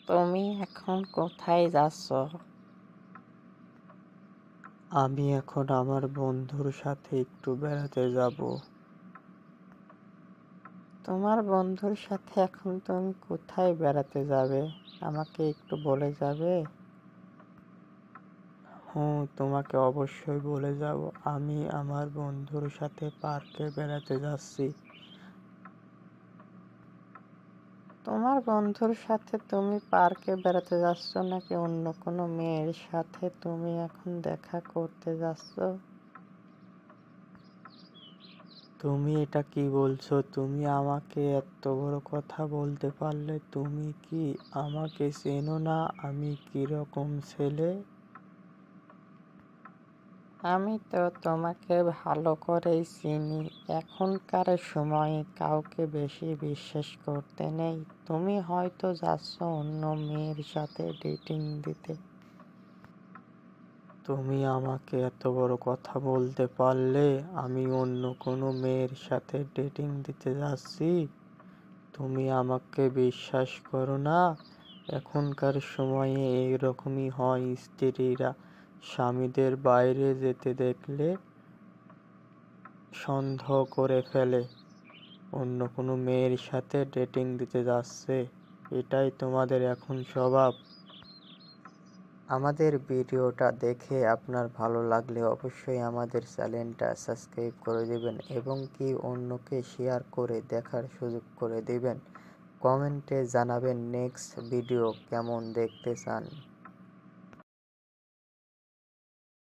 তুমি এখন কোথায় যাচ্ছ? আমি এখন আমার বন্ধুর সাথে একটু বেড়াতে যাব। তোমার বন্ধুর সাথে এখন তুমি কোথায় বেড়াতে যাবে? আমাকে একটু বলে যাবে? তোমাকে অবশ্যই বলে যাব। আমি আমার বন্ধুর সাথে পার্কে বেড়াতে যাচ্ছি। তোমার বন্ধুর সাথে তুমি পার্কে বেড়াতে যাচ্ছ নাকি অন্য কোনো মেয়ের সাথে তুমি এখন দেখা করতে যাচ্ছ? তুমি এটা কি বলছো? তুমি আমাকে এত বড় কথা বলতে পারলে? তুমি কি আমাকে চেনো না? আমি কিরকম ছেলে? আমি তো তোমাকে ভালো করেই চিনি। এখনকার সময়ে কাউকে বেশি বিশ্বাস করতে নেই। তুমি হয়তো যাচ্ছ অন্য মেয়ের সাথে ডেটিং দিতে। তুমি আমাকে এত বড় কথা বলতে পারলে? আমি অন্য কোনো মেয়ের সাথে ডেটিং দিতে যাচ্ছি? তুমি আমাকে বিশ্বাস করো না? এখনকার সময়ে এইরকমই হয়, স্ত্রীরা স্বামীদের বাইরে যেতে দেখলে সন্দেহ করে ফেলে অন্য কোনো মেয়ের সাথে ডেটিং দিতে যাচ্ছে। এটাই তোমাদের এখন স্বভাব। আমাদের ভিডিওটা দেখে আপনার ভালো লাগলে অবশ্যই আমাদের চ্যানেলটা সাবস্ক্রাইব করে দেবেন এবং কি অন্যকে শেয়ার করে দেখার সুযোগ করে দেবেন। কমেন্টে জানাবেন নেক্সট ভিডিও কেমন দেখতে চান।